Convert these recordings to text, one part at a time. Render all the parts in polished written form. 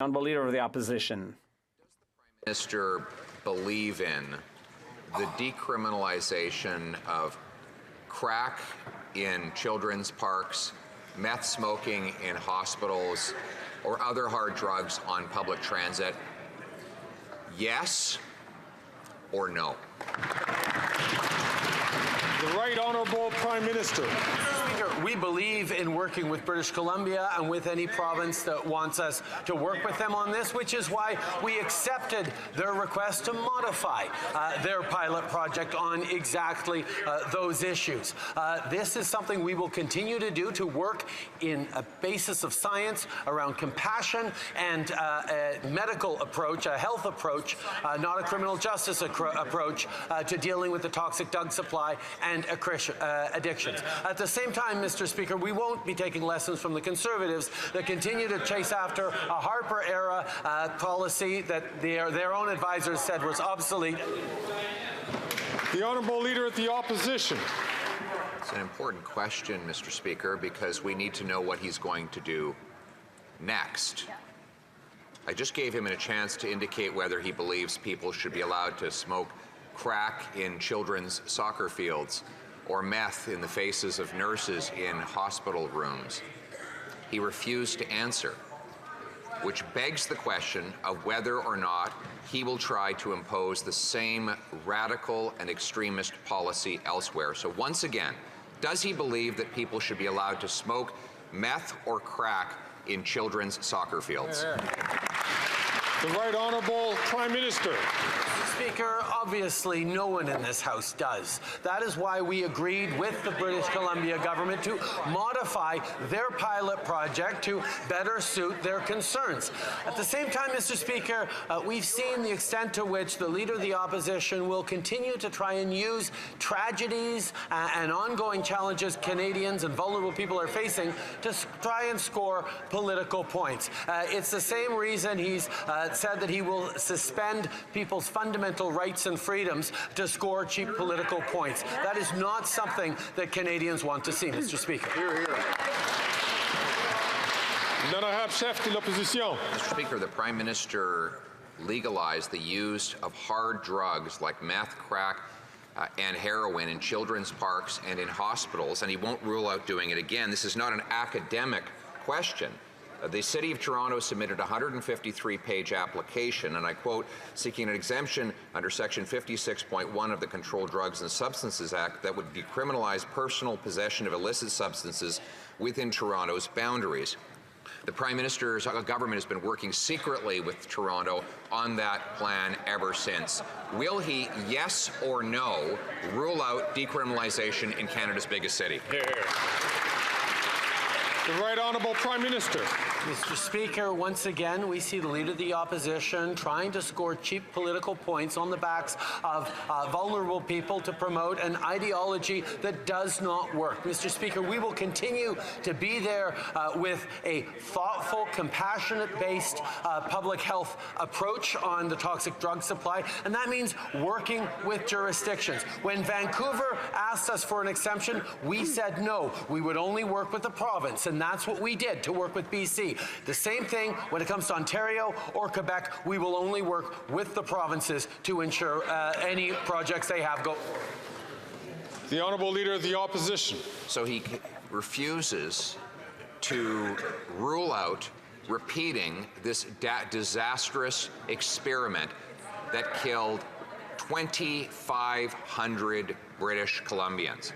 Honourable Leader of the Opposition. Does the Prime Minister believe in the decriminalization of crack in children's parks, meth smoking in hospitals, or other hard drugs on public transit? Yes or no? The Right Honourable Prime Minister. Speaker, we believe in working with British Columbia and with any province that wants us to work with them on this, which is why we accepted their request to modify their pilot project on exactly those issues. This is something we will continue to do, to work in a basis of science around compassion and a medical approach, a health approach, not a criminal justice approach to dealing with the toxic drug supply and addictions. At the same time, Mr. Speaker, we won't be taking lessons from the Conservatives that continue to chase after a Harper-era policy that their own advisors said was obsolete. The Honourable Leader of the Opposition. It's an important question, Mr. Speaker, because we need to know what he's going to do next. I just gave him a chance to indicate whether he believes people should be allowed to smoke crack in children's soccer fields or meth in the faces of nurses in hospital rooms. He refused to answer, which begs the question of whether or not he will try to impose the same radical and extremist policy elsewhere. So once again, does he believe that people should be allowed to smoke meth or crack in children's soccer fields? The Right Honourable Prime Minister. Speaker, obviously no one in this House does. That is why we agreed with the British Columbia government to modify their pilot project to better suit their concerns. At the same time, Mr. Speaker, we've seen the extent to which the Leader of the Opposition will continue to try and use tragedies and ongoing challenges Canadians and vulnerable people are facing to try and score political points. It's the same reason he's said that he will suspend people's fundamental rights and freedoms to score cheap political points. That is not something that Canadians want to see, Mr. Speaker. Hear, hear. Chef de l'Opposition. Mr. Speaker, the Prime Minister legalized the use of hard drugs like meth, crack, and heroin in children's parks and in hospitals, and he won't rule out doing it again. This is not an academic question. The City of Toronto submitted a 153-page application, and I quote, seeking an exemption under Section 56.1 of the Controlled Drugs and Substances Act that would decriminalize personal possession of illicit substances within Toronto's boundaries. The Prime Minister's government has been working secretly with Toronto on that plan ever since. Will he, yes or no, rule out decriminalization in Canada's biggest city? The Right Honourable Prime Minister. Mr. Speaker, once again, we see the Leader of the Opposition trying to score cheap political points on the backs of vulnerable people to promote an ideology that does not work. Mr. Speaker, we will continue to be there with a thoughtful, compassionate-based public health approach on the toxic drug supply, and that means working with jurisdictions. When Vancouver asked us for an exemption, we said no. We would only work with the province, and that's what we did to work with BC. The same thing when it comes to Ontario or Quebec. We will only work with the provinces to ensure any projects they have go. The Honourable Leader of the Opposition. So he refuses to rule out repeating this disastrous experiment that killed 2,500 British Columbians.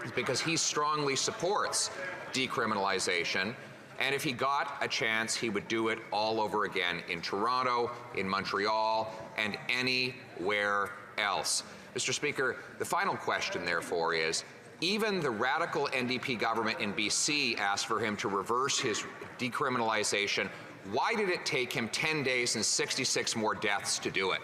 It's because he strongly supports decriminalization, and if he got a chance, he would do it all over again in Toronto, in Montreal, and anywhere else. Mr. Speaker, the final question, therefore, is even the radical NDP government in BC asked for him to reverse his decriminalization. Why did it take him 10 days and 66 more deaths to do it?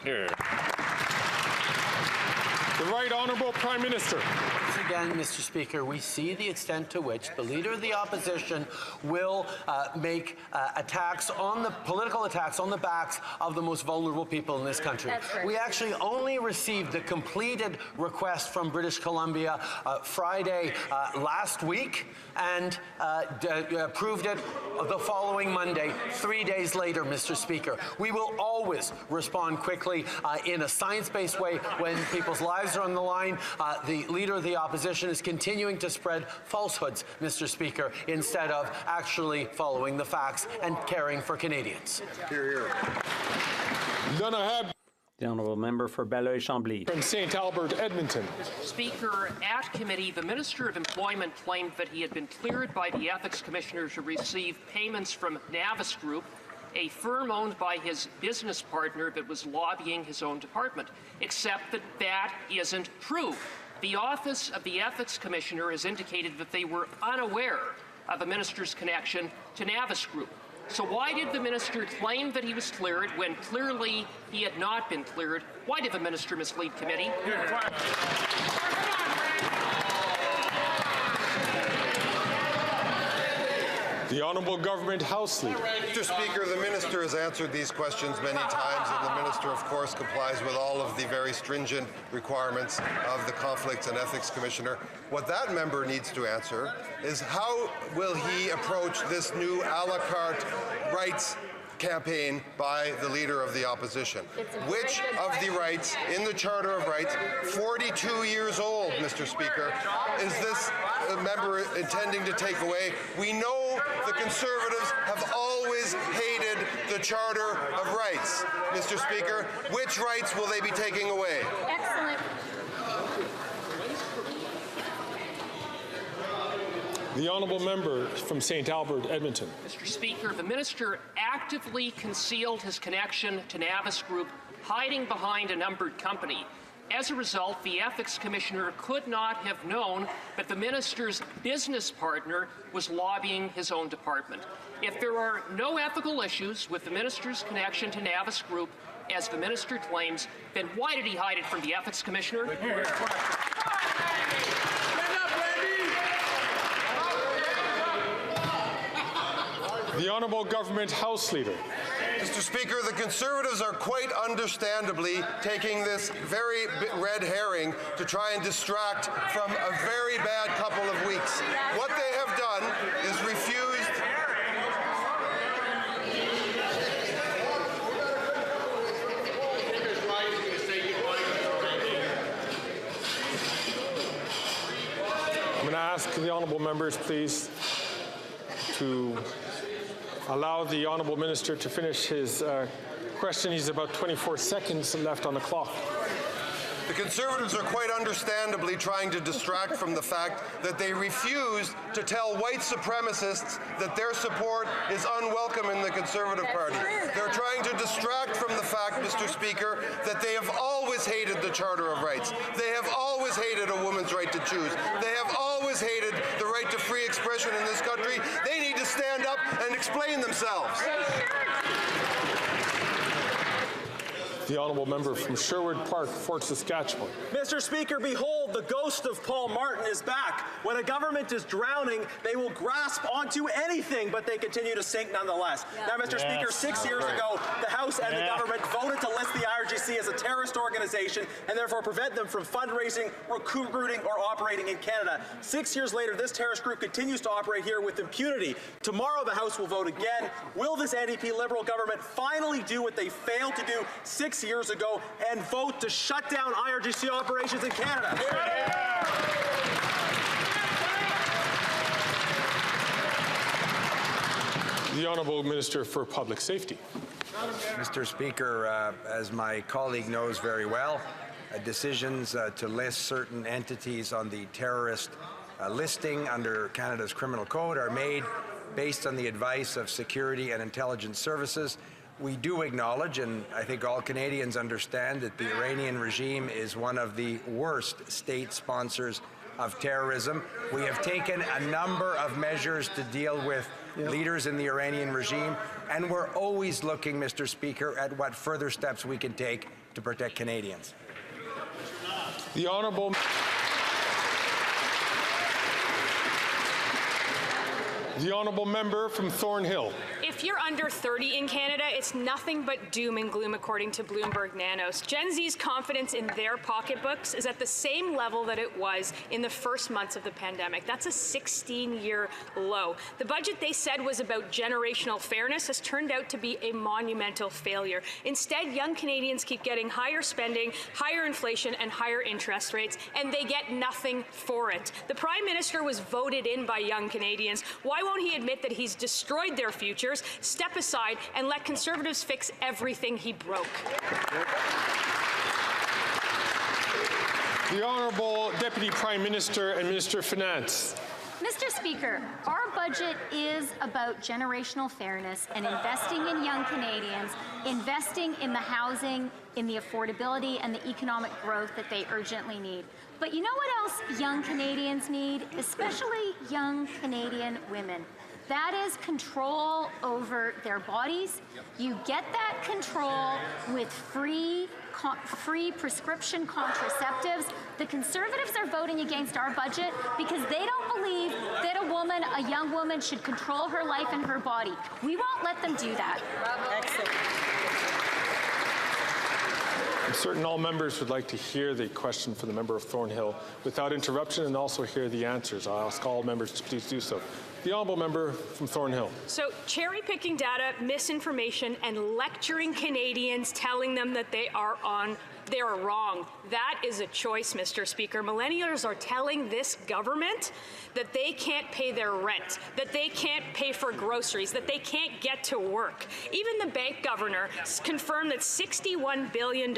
The Right Honourable Prime Minister. Once again, Mr. Speaker, we see the extent to which the Leader of the Opposition will make political attacks on the backs of the most vulnerable people in this country. We actually only received the completed request from British Columbia Friday last week and approved it the following Monday, 3 days later, Mr. Speaker. We will always respond quickly in a science-based way when people's lives are on the line. The Leader of the Opposition is continuing to spread falsehoods, Mr. Speaker, instead of actually following the facts and caring for Canadians. Hear, hear. The honourable member for Belleuil-Chambly. From St. Albert, Edmonton. Speaker, at committee, the Minister of Employment claimed that he had been cleared by the Ethics Commissioner to receive payments from Navis Group, a firm owned by his business partner that was lobbying his own department, except that that isn't true. The Office of the Ethics Commissioner has indicated that they were unaware of the minister's connection to Navis Group. So why did the minister claim that he was cleared when clearly he had not been cleared? Why did the minister mislead committee? The Honourable Government House Leader. Mr. Speaker, the Minister has answered these questions many times, and the Minister, of course, complies with all of the very stringent requirements of the Conflicts and Ethics Commissioner. What that member needs to answer is how will he approach this new a la carte rights campaign by the Leader of the Opposition. Which of the rights in the Charter of Rights, 42 years old, Mr. Speaker, is this member intending to take away? We know the Conservatives have always hated the Charter of Rights. Mr. Speaker, which rights will they be taking away? Excellent. The Honourable Member from St. Albert, Edmonton. Mr. Speaker, the minister actively concealed his connection to Navis Group, hiding behind a numbered company. As a result, the Ethics Commissioner could not have known that the minister's business partner was lobbying his own department. If there are no ethical issues with the minister's connection to Navis Group, as the minister claims, then why did he hide it from the Ethics Commissioner? The Honourable Government House Leader. Mr. Speaker, the Conservatives are quite understandably taking this very red herring to try and distract from a very bad couple of weeks. What they have done is refused. I'm going to ask the honourable members, please, to allow the honourable minister to finish his question. He's about 24 seconds left on the clock. The Conservatives are quite understandably trying to distract from the fact that they refused to tell white supremacists that their support is unwelcome in the Conservative Party. They're trying to distract from the fact, Mr. Speaker, that they have always hated the Charter of Rights. They have always hated a woman's right to choose. They have always hated the right to free expression in this country. They need to stand up and explain themselves. The honourable member from Sherwood Park, Fort Saskatchewan. Mr. Speaker, behold, the ghost of Paul Martin is back. When a government is drowning, they will grasp onto anything, but they continue to sink nonetheless. Now, Mr. Speaker, 6 years ago, the House and the government voted to list the IRGC as a terrorist organization and therefore prevent them from fundraising, recruiting, or operating in Canada. 6 years later, this terrorist group continues to operate here with impunity. Tomorrow, the House will vote again. Will this NDP Liberal government finally do what they failed to do 6 years ago and vote to shut down IRGC operations in Canada? The Honourable Minister for Public Safety. Mr. Speaker, as my colleague knows very well, decisions to list certain entities on the terrorist listing under Canada's Criminal Code are made based on the advice of security and intelligence services. We do acknowledge, and I think all Canadians understand, that the Iranian regime is one of the worst state sponsors of terrorism. We have taken a number of measures to deal with leaders in the Iranian regime, and we're always looking, Mr. Speaker, at what further steps we can take to protect Canadians. The Honourable member from Thornhill. If you're under 30 in Canada, it's nothing but doom and gloom, according to Bloomberg Nanos. Gen Z's confidence in their pocketbooks is at the same level that it was in the first months of the pandemic. That's a 16-year low. The budget they said was about generational fairness has turned out to be a monumental failure. Instead, young Canadians keep getting higher spending, higher inflation, and higher interest rates, and they get nothing for it. The Prime Minister was voted in by young Canadians. Why won't he admit that he's destroyed their futures, step aside, and let Conservatives fix everything he broke? The Honourable Deputy Prime Minister and Minister of Finance. Mr. Speaker, our budget is about generational fairness and investing in young Canadians, investing in the housing, in the affordability and the economic growth that they urgently need. But you know what else young Canadians need, especially young Canadian women? That is control over their bodies. You get that control with free prescription contraceptives. The Conservatives are voting against our budget because they don't believe that a young woman should control her life and her body. We won't let them do that. Excellent. I'm certain all members would like to hear the question from the member of Thornhill without interruption and also hear the answers. I'll ask all members to please do so. The honourable member from Thornhill. So cherry-picking data, misinformation, and lecturing Canadians, telling them that they are wrong. That is a choice, Mr. Speaker. Millennials are telling this government that they can't pay their rent, that they can't pay for groceries, that they can't get to work. Even the bank governor confirmed that $61 billion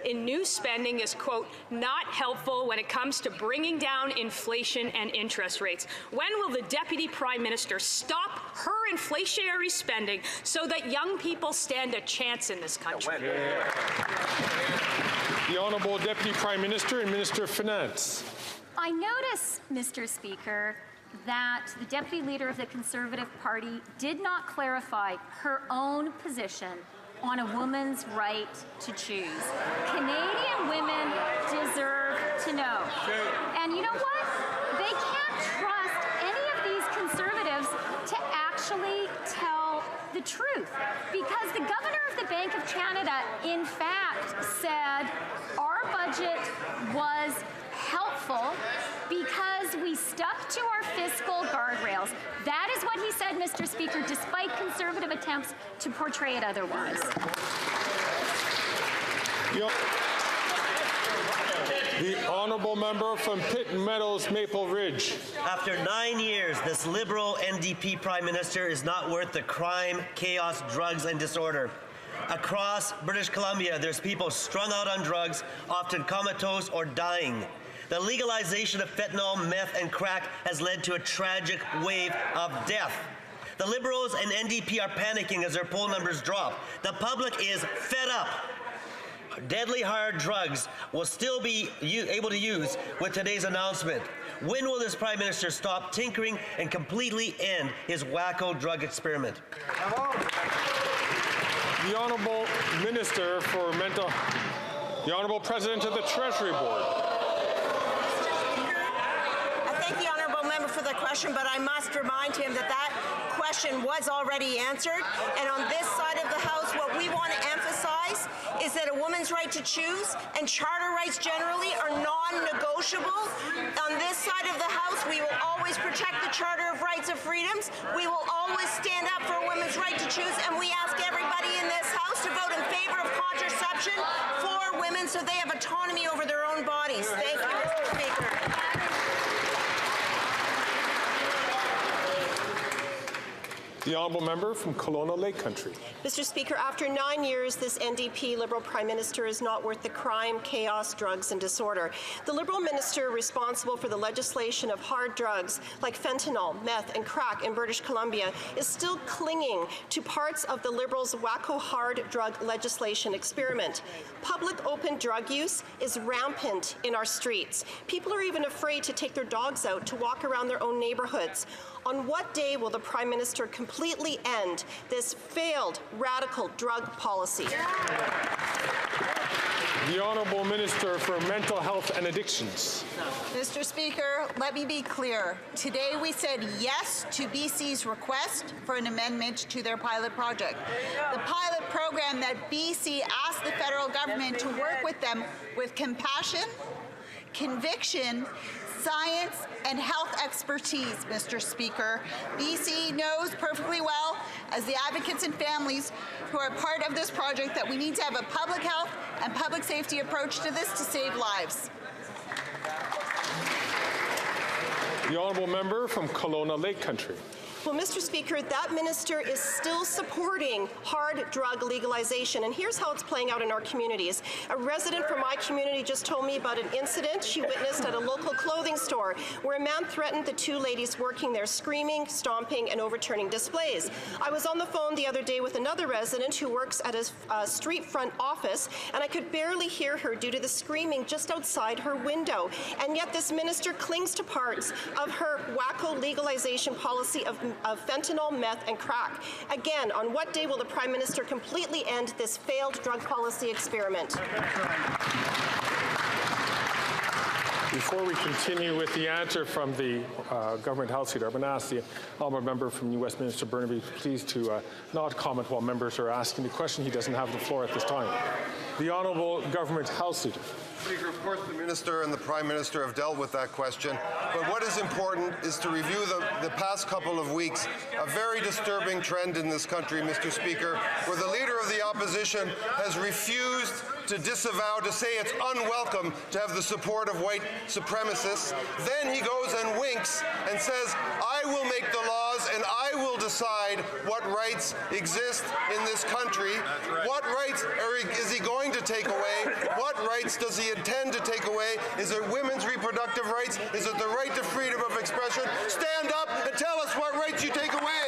in new spending is, quote, not helpful when it comes to bringing down inflation and interest rates. When will the Deputy Prime Minister stop her inflationary spending so that young people stand a chance in this country? The Honourable Deputy Prime Minister and Minister of Finance. I notice, Mr. Speaker, that the Deputy Leader of the Conservative Party did not clarify her own position on a woman's right to choose. Canadian women deserve to know. And you know what? They can't trust any of these Conservatives to actually tell the truth, because the Governor of the Bank of Canada, in fact, said our budget was helpful because we stuck to our fiscal guardrails. That is what he said, Mr. Speaker, despite Conservative attempts to portray it otherwise. The honourable member from Pitt Meadows, Maple Ridge. After 9 years, this Liberal NDP Prime Minister is not worth the crime, chaos, drugs, and disorder. Across British Columbia, there's people strung out on drugs, often comatose or dying. The legalization of fentanyl, meth, and crack has led to a tragic wave of death. The Liberals and NDP are panicking as their poll numbers drop. The public is fed up. Deadly hard drugs will still be able to use with today's announcement. When will this Prime Minister stop tinkering and completely end his wacko drug experiment? The Honourable Minister for Mental... The Honourable President of the Treasury Board. I thank the honourable member for the question, but I must remind him that that question was already answered. And on this side of the House, what we want to emphasize is that a woman's right to choose and charter rights generally are non-negotiable. On this side of the House, we will always protect the Charter of Rights and Freedoms. We will always stand up for a woman's right to choose, and we ask everybody in this House to vote in favor of contraception for women so they have autonomy over their own bodies. Thank you, Mr. Speaker. The honourable member from Kelowna Lake Country. Mr. Speaker, after 9 years, this NDP Liberal Prime Minister is not worth the crime, chaos, drugs, and disorder. The Liberal Minister responsible for the legislation of hard drugs like fentanyl, meth, and crack in British Columbia is still clinging to parts of the Liberals' wacko hard drug legislation experiment. Public open drug use is rampant in our streets. People are even afraid to take their dogs out to walk around their own neighbourhoods. On what day will the Prime Minister completely end this failed radical drug policy? The Honourable Minister for Mental Health and Addictions. Mr. Speaker, let me be clear. Today we said yes to BC's request for an amendment to their pilot project. The pilot program that BC asked the federal government to work with them with compassion, conviction, science, and health expertise, Mr. Speaker. BC knows perfectly well, as the advocates and families who are part of this project, that we need to have a public health and public safety approach to this to save lives. The Honourable Member from Kelowna Lake Country. Well, Mr. Speaker, that minister is still supporting hard drug legalization, and here's how it's playing out in our communities. A resident from my community just told me about an incident she witnessed at a local clothing store where a man threatened the two ladies working there, screaming, stomping, and overturning displays. I was on the phone the other day with another resident who works at a street front office, and I could barely hear her due to the screaming just outside her window. And yet this minister clings to parts of her wacko legalization policy of fentanyl, meth, and crack. Again, on what day will the Prime Minister completely end this failed drug policy experiment? Before we continue with the answer from the Government House Leader, I'm going to ask the Honourable Member from New Westminster Burnaby please to not comment while members are asking the question. He doesn't have the floor at this time. The Honourable Government House Leader. Speaker, of course, the Minister and the Prime Minister have dealt with that question, but what is important is to review the past couple of weeks, a very disturbing trend in this country, Mr. Speaker, where the Leader of the Opposition has refused to disavow, to say it's unwelcome to have the support of white supremacists. Then he goes and winks and says, I will make the laws and I will decide what rights exist in this country. What rights is he going to take away? What rights does he intend to take away? Is it women's reproductive rights? Is it the right to freedom of expression? Stand up and tell us what rights you take away.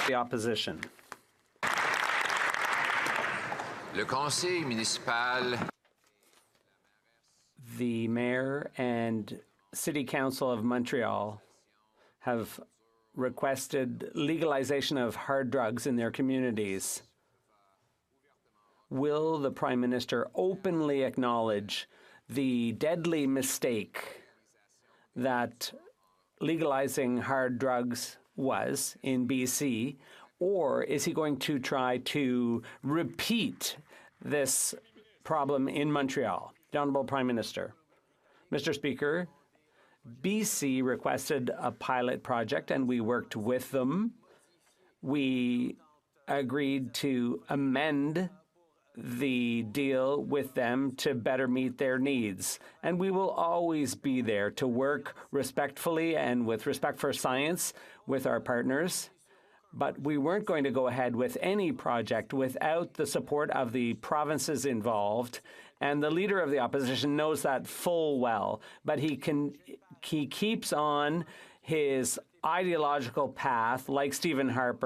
The opposition. Le Conseil municipal. The Mayor and City Council of Montreal have requested legalization of hard drugs in their communities. Will the Prime Minister openly acknowledge the deadly mistake that legalizing hard drugs was in BC, or is he going to try to repeat this problem in Montreal? The Honourable Prime Minister. Mr. Speaker, BC requested a pilot project and we worked with them. We agreed to amend the deal with them to better meet their needs. And we will always be there to work respectfully and with respect for science with our partners. But we weren't going to go ahead with any project without the support of the provinces involved. And the Leader of the Opposition knows that full well. But he keeps on his ideological path like Stephen Harper.